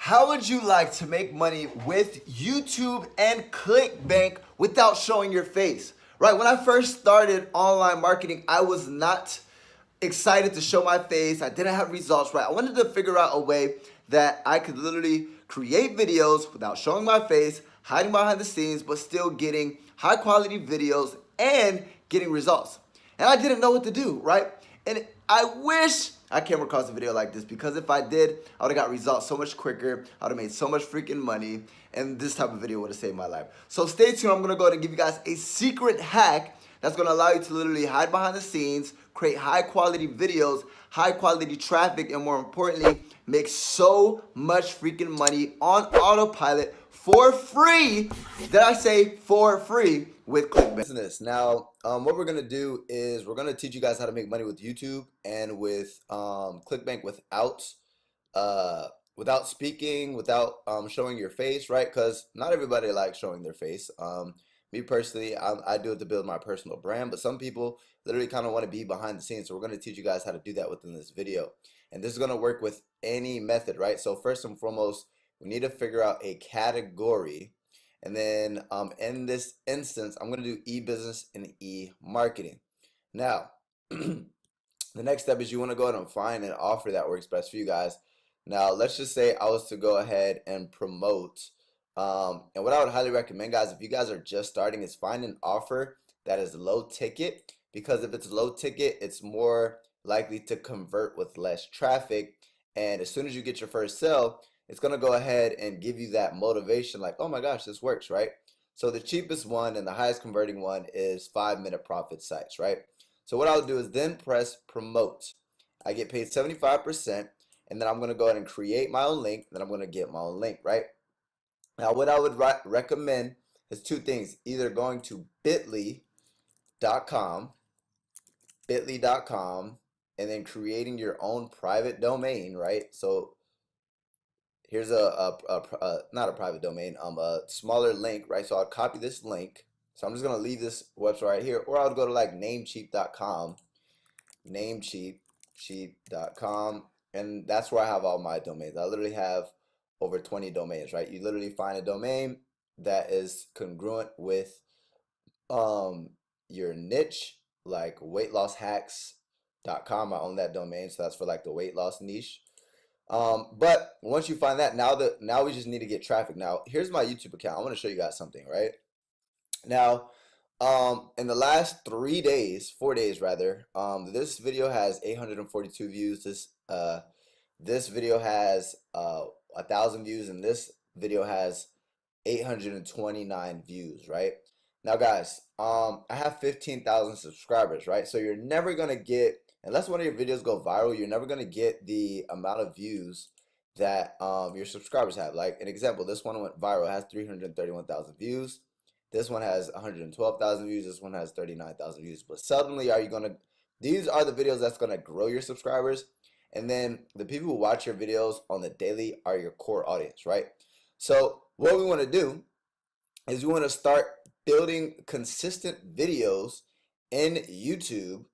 How would you like to make money with YouTube and ClickBank without showing your face? Right, when I first started online marketing, I was not excited to show my face. I didn't have results, right? I wanted to figure out a way that I could literally create videos without showing my face, hiding behind the scenes, but still getting high quality videos and getting results. And I didn't know what to do, right? And I wish I came across a video like this, because if I did, I would have got results so much quicker. I would have made so much freaking money, and this type of video would have saved my life. So stay tuned. I'm gonna go ahead and give you guys a secret hack that's gonna allow you to literally hide behind the scenes, create high quality videos, high quality traffic, and more importantly, make so much freaking money on autopilot for free. Did I say for free? With ClickBank. Business. Now, what we're gonna do is we're gonna teach you guys how to make money with YouTube and with ClickBank without speaking, without showing your face, right? Because not everybody likes showing their face. Me personally, I do it to build my personal brand, but some people literally kind of want to be behind the scenes. So we're gonna teach you guys how to do that within this video, and this is gonna work with any method, right? So first and foremost, we need to figure out a category. And then in this instance, I'm going to do e-business and e-marketing. Now, the next step is you want to go ahead and find an offer that works best for you guys. Now, let's just say I was to go ahead and promote. And what I would highly recommend, guys, if you guys are just starting, is find an offer that is low ticket. Because if it's low ticket, it's more likely to convert with less traffic. And as soon as you get your first sale, it's going to go ahead and give you that motivation like, oh my gosh, this works, right? So the cheapest one and the highest converting one is 5-minute profit sites, right? So what I'll do is then press promote. I get paid 75%, and then I'm going to go ahead and create my own link. Then I'm going to get my own link, right? Now what I would recommend is two things: either going to bit.ly.com, and then creating your own private domain, right? So here's not a private domain, a smaller link, right? So I'll copy this link. So I'm just gonna leave this website right here, or I would go to like namecheap.com, namecheap.com, and that's where I have all my domains. I literally have over 20 domains, right? You literally find a domain that is congruent with your niche, like weightlosshacks.com. I own that domain, so that's for like the weight loss niche. But once you find that, now we just need to get traffic. Now, here's my YouTube account. I want to show you guys something, right? Now, in the last 4 days rather, this video has 842 views. This video has 1,000 views, and this video has 829 views, right? Now, guys, I have 15,000 subscribers, right? So you're never gonna get, unless one of your videos go viral, you're never gonna get the amount of views that your subscribers have. Like an example, this one went viral, it has 331,000 views. This one has 112,000 views. This one has 39,000 views. But seldomly are you gonna, these are the videos that's gonna grow your subscribers. And then the people who watch your videos on the daily are your core audience, right? So what we wanna do is we wanna start building consistent videos in YouTube,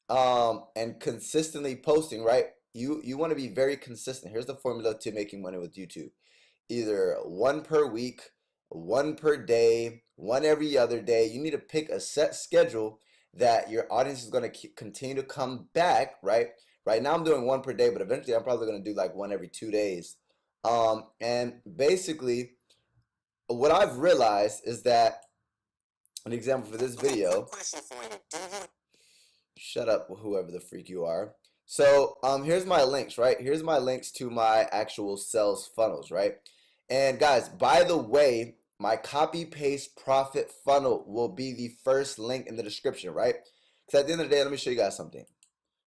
and consistently posting, right? You want to be very consistent. Here's the formula to making money with YouTube: either one per week, one per day, one every other day. You need to pick a set schedule that your audience is going to continue to come back, right? Right now I'm doing one per day, but eventually I'm probably going to do like one every 2 days. And basically what I've realized is that, an example for this video, shut up, whoever the freak you are. So here's my links, right? Here's my links to my actual sales funnels, right? And guys, by the way, my copy paste profit funnel will be the first link in the description, right? Because at the end of the day, let me show you guys something.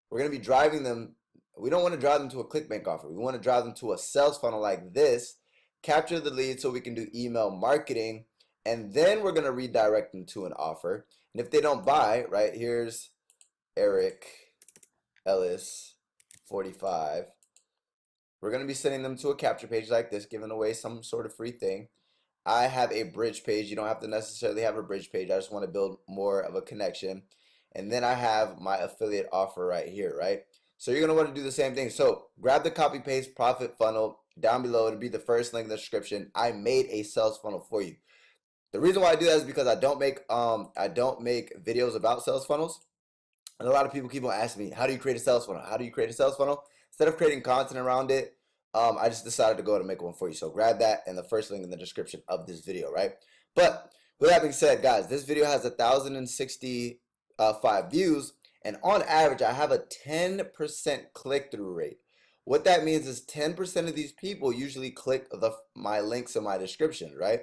We're going to be driving them. We don't want to drive them to a ClickBank offer. We want to drive them to a sales funnel like this, capture the lead so we can do email marketing, and then we're going to redirect them to an offer. And if they don't buy, right, here's Eric Ellis 45. We're going to be sending them to a capture page like this, giving away some sort of free thing. I have a bridge page. You don't have to necessarily have a bridge page. I just want to build more of a connection. And then I have my affiliate offer right here, right? So you're going to want to do the same thing. So grab the copy paste profit funnel, down below. It'll be the first link in the description. I made a sales funnel for you. The reason why I do that is because I don't make videos about sales funnels. And a lot of people keep on asking me, how do you create a sales funnel? How do you create a sales funnel? Instead of creating content around it, I just decided to go ahead and make one for you. So grab that and the first link in the description of this video, right? But with that being said, guys, this video has 1,065 views, and on average, I have a 10% click-through rate. What that means is 10% of these people usually click my links in my description, right?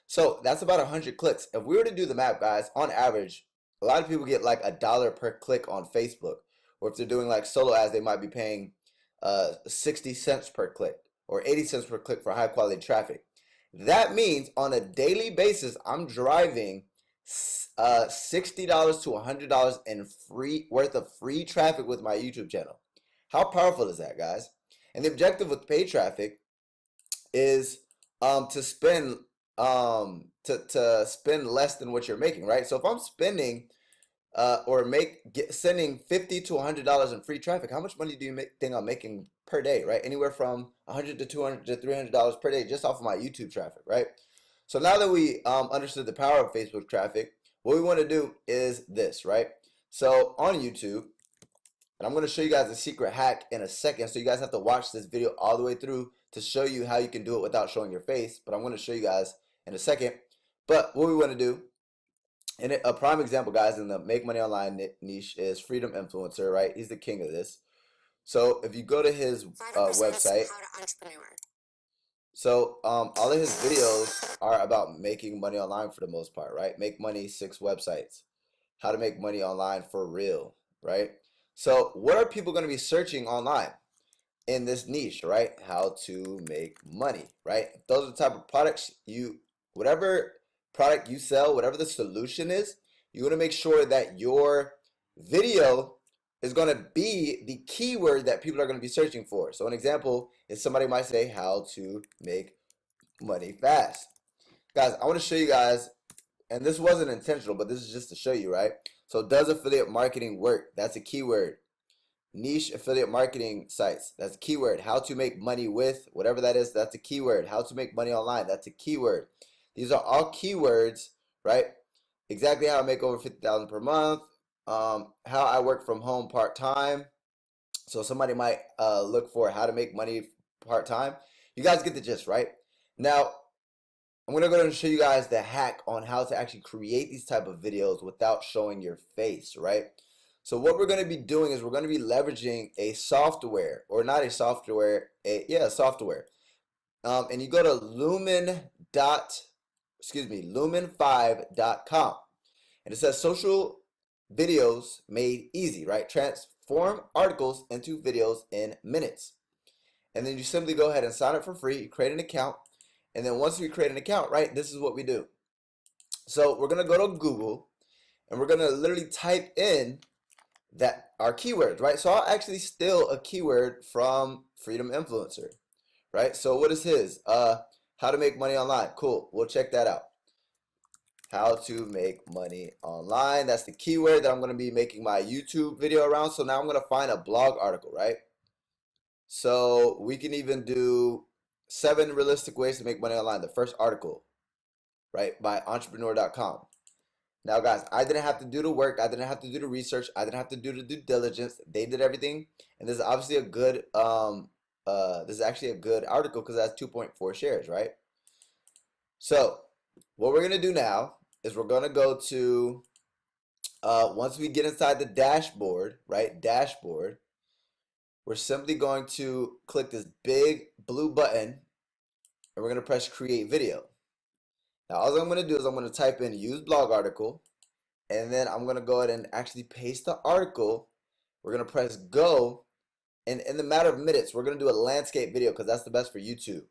So that's about 100 clicks. If we were to do the math, guys, on average, a lot of people get like $1 per click on Facebook, or if they're doing like solo ads, they might be paying 60 cents per click or 80 cents per click for high quality traffic. That means on a daily basis, I'm driving $60 to $100 in worth of free traffic with my YouTube channel. How powerful is that, guys? And the objective with paid traffic is to spend spend less than what you're making, right? So if I'm spending sending $50 to $100 in free traffic, how much money do you think I'm making per day, right? Anywhere from $100 to $200 to $300 per day just off of my YouTube traffic, right? So now that we understood the power of Facebook traffic, what we want to do is this, right? So on YouTube, and I'm going to show you guys a secret hack in a second, so you guys have to watch this video all the way through to show you how you can do it without showing your face, but I'm going to show you guys in a second. But what we want to do, and a prime example, guys, in the make money online niche is Freedom Influencer, right? He's the king of this. So if you go to his website, so all of his videos are about making money online for the most part, right? Make money 6 websites, how to make money online for real, right? So what are people going to be searching online in this niche, right? How to make money, right? Those are the type of products whatever product you sell, whatever the solution is, you want to make sure that your video is going to be the keyword that people are going to be searching for. So an example is somebody might say how to make money fast. Guys, I want to show you guys, and this wasn't intentional, but this is just to show you, right? So does affiliate marketing work? That's a keyword. Niche affiliate marketing sites, that's a keyword. How to make money with, whatever that is, that's a keyword. How to make money online, that's a keyword. These are all keywords, right? Exactly how I make over $50,000 per month. How I work from home part-time. So somebody might look for how to make money part-time. You guys get the gist, right? Now, I'm going to go ahead and show you guys the hack on how to actually create these type of videos without showing your face, right? So what we're going to be doing is we're going to be leveraging a software, or not a software, a software. And you go to lumen5.com, and it says social videos made easy, right? Transform articles into videos in minutes. And then you simply go ahead and sign up for free. You create an account, and then once we create an account, right, this is what we do. So we're going to go to Google, and we're going to literally type in our keywords, right? So I'll actually steal a keyword from Freedom Influencer, right? So what is his? How to make money online. Cool. We'll check that out. How to make money online. That's the keyword that I'm going to be making my YouTube video around. So now I'm going to find a blog article, right? So we can even do 7 realistic ways to make money online. The first article, right, by entrepreneur.com. Now, guys, I didn't have to do the work. I didn't have to do the research. I didn't have to do the due diligence. They did everything. And this is obviously a good, this is actually a good article because it has 2.4 shares, right? So what we're going to do now is we're going to go to, once we get inside the dashboard, right, dashboard, we're simply going to click this big blue button, and we're going to press create video. Now, all I'm going to do is I'm going to type in use blog article, and then I'm going to go ahead and actually paste the article. We're going to press go, and in the matter of minutes, we're going to do a landscape video because that's the best for YouTube.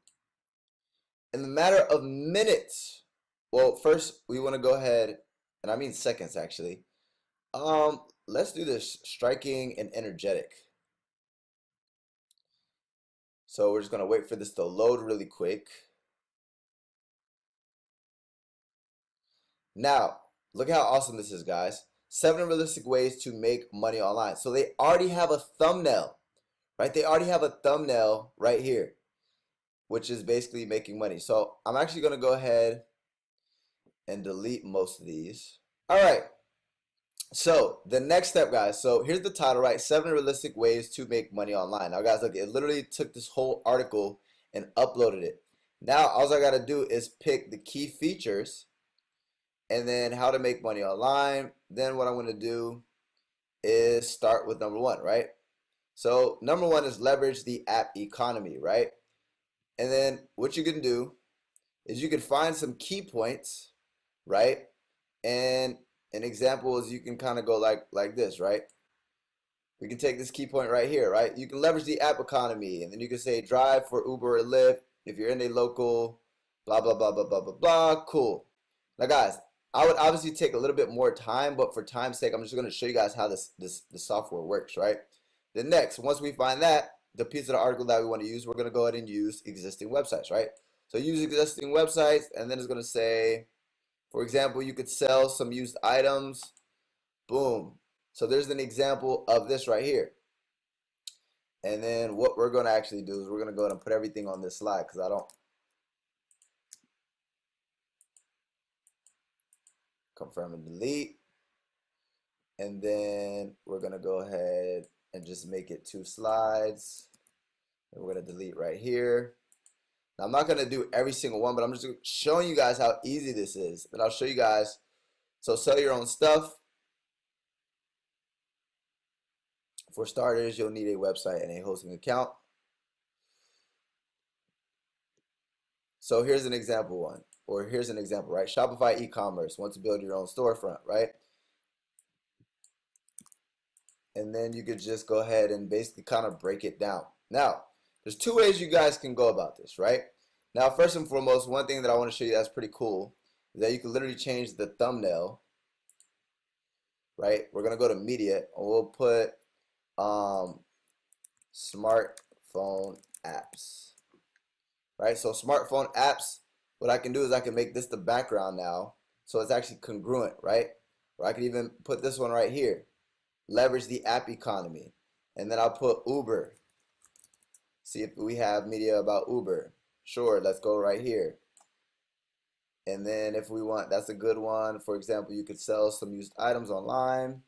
In the matter of minutes, well, first we want to go ahead, and I mean seconds actually. Let's do this striking and energetic. So we're just going to wait for this to load really quick. Now, look how awesome this is, guys. 7 realistic ways to make money online. So they already have a thumbnail, right? They already have a thumbnail right here. which is basically making money. So I'm actually going to go ahead and delete most of these. All right. So the next step, guys. So here's the title, right? 7 realistic ways to make money online. Now, guys, look, it literally took this whole article and uploaded it. Now, all I got to do is pick the key features and then how to make money online. Then what I'm going to do is start with number 1, right? So number 1 is leverage the app economy, right? And then what you can do is you can find some key points, right? And an example is you can kind of go like this, right? We can take this key point right here, right? You can leverage the app economy, and then you can say drive for Uber or Lyft if you're in a local, blah, blah, blah, blah, blah, blah, blah. Cool. Now, guys, I would obviously take a little bit more time, but for time's sake, I'm just going to show you guys how the software works, right? Then next, once we find that, the piece of the article that we want to use, we're going to go ahead and use existing websites, right? So use existing websites, and then it's going to say, for example, you could sell some used items. Boom. So there's an example of this right here. And then what we're going to actually do is we're going to go ahead and put everything on this slide because I don't confirm and delete. And then we're going to go ahead and just make it 2 slides. And we're going to delete right here. Now, I'm not going to do every single one, but I'm just showing you guys how easy this is. And I'll show you guys. So sell your own stuff. For starters, you'll need a website and a hosting account. So here's an example one, or here's an example, right? Shopify e-commerce, want to build your own storefront, right? And then you could just go ahead and basically kind of break it down. Now, there's 2 ways you guys can go about this, right? Now, first and foremost, one thing that I want to show you that's pretty cool is that you can literally change the thumbnail, right? We're going to go to media, and we'll put smartphone apps, right? So smartphone apps, what I can do is I can make this the background now, so it's actually congruent, right? Or I can even put this one right here, leverage the app economy, and then I'll put Uber. See if we have media about Uber. Sure, let's go right here. And then if we want, that's a good one. For example, you could sell some used items online.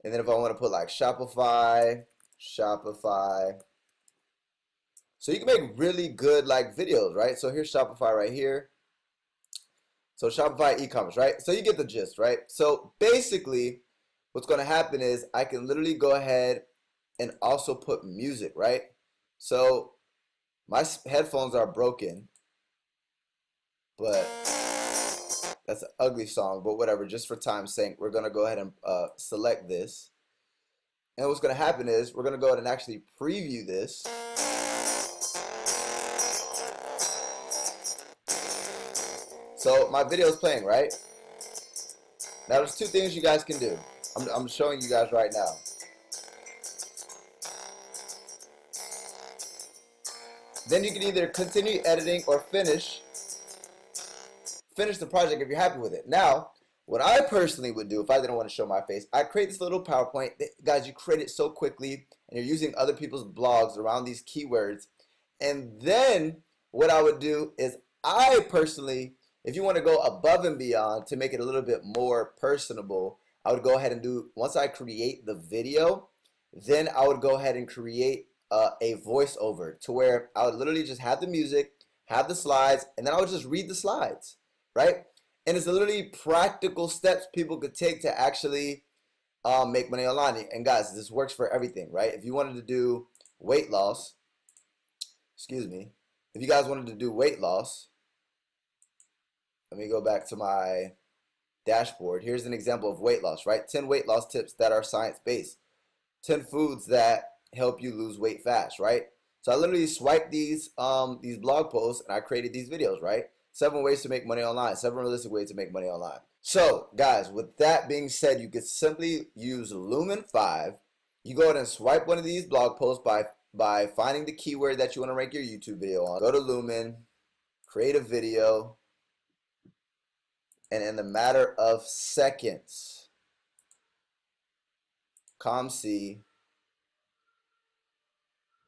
And then if I want to put like Shopify. So you can make really good like videos, right? So here's Shopify right here. So Shopify e-commerce, right? So you get the gist, right? So basically what's going to happen is I can literally go ahead and also put music, right? So my headphones are broken, but that's an ugly song, but whatever, just for time's sake, we're going to go ahead and select this. And what's going to happen is we're going to go ahead and actually preview this. So my video is playing, right? Now there's 2 things you guys can do. I'm showing you guys right now. Then you can either continue editing or finish the project if you're happy with it. Now, what I personally would do if I didn't want to show my face, I create this little PowerPoint. Guys, you create it so quickly and you're using other people's blogs around these keywords. And then what I would do is I personally, if you want to go above and beyond to make it a little bit more personable, I would go ahead and do, once I create the video, then I would go ahead and create a voiceover to where I would literally just have the music, have the slides, and then I would just read the slides, right? And it's literally practical steps people could take to actually make money online. And guys, this works for everything, right? If you wanted to do weight loss, if you guys wanted to do weight loss, let me go back to my dashboard. Here's an example of weight loss, right? 10 weight loss tips that are science-based. 10 foods that help you lose weight fast, right? So I literally swiped these blog posts and I created these videos, right? 7 ways to make money online, 7 realistic ways to make money online. So guys, with that being said, you could simply use Lumen 5. You go ahead and swipe one of these blog posts by finding the keyword that you want to rank your YouTube video on. Go to Lumen, create a video, and in the matter of seconds, COMC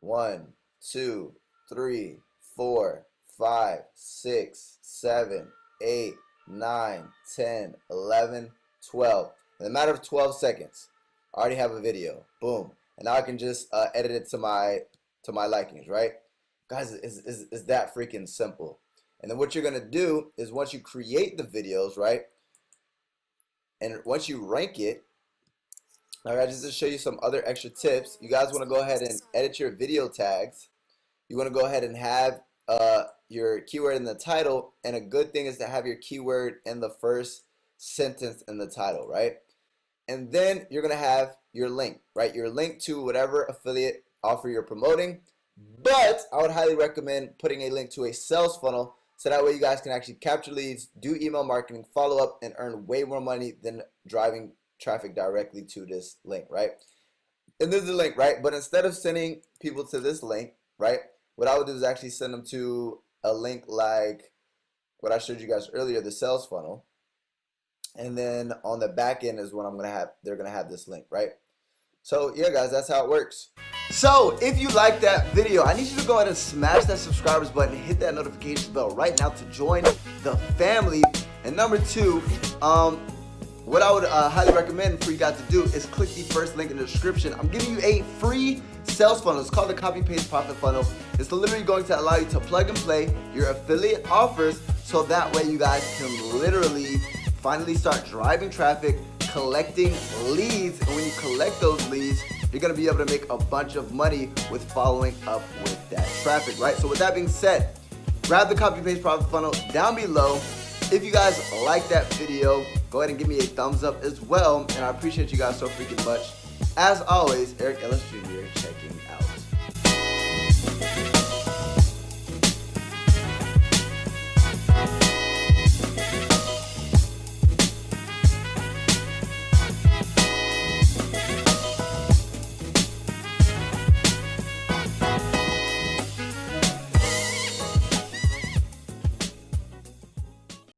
1, 2, 3, 4, 5, 6, 7, 8, 9, 10, 11, 12. In a matter of 12 seconds, I already have a video. Boom. And now I can just edit it to my likings, right? Guys, it's that freaking simple. And then what you're gonna do is once you create the videos, right? And once you rank it, all right, just to show you some other extra tips, you guys want to go ahead and edit your video tags. You want to go ahead and have your keyword in the title, and a good thing is to have your keyword in the first sentence in the title, right? And then you're gonna have your link, right? Your link to whatever affiliate offer you're promoting. But I would highly recommend putting a link to a sales funnel, so that way you guys can actually capture leads, do email marketing, follow up, and earn way more money than driving traffic directly to this link, right? And this is the link, right? But instead of sending people to this link, right, what I would do is actually send them to a link like what I showed you guys earlier, the sales funnel. And then on the back end is what they're gonna have this link, right? So yeah, guys, that's how it works. So if you like that video, I need you to go ahead and smash that subscribers button, hit that notification bell right now to join the family. And number two, what I would highly recommend for you guys to do is click the first link in the description. I'm giving you a free sales funnel. It's called the copy paste profit funnel. It's literally going to allow you to plug and play your affiliate offers, so that way you guys can literally finally start driving traffic, collecting leads. And when you collect those leads, you're gonna be able to make a bunch of money with following up with that traffic, right? So with that being said, grab the copy paste profit funnel down below. If you guys like that video, go ahead and give me a thumbs up as well. And I appreciate you guys so freaking much. As always, Eric Ellis Jr. checking out.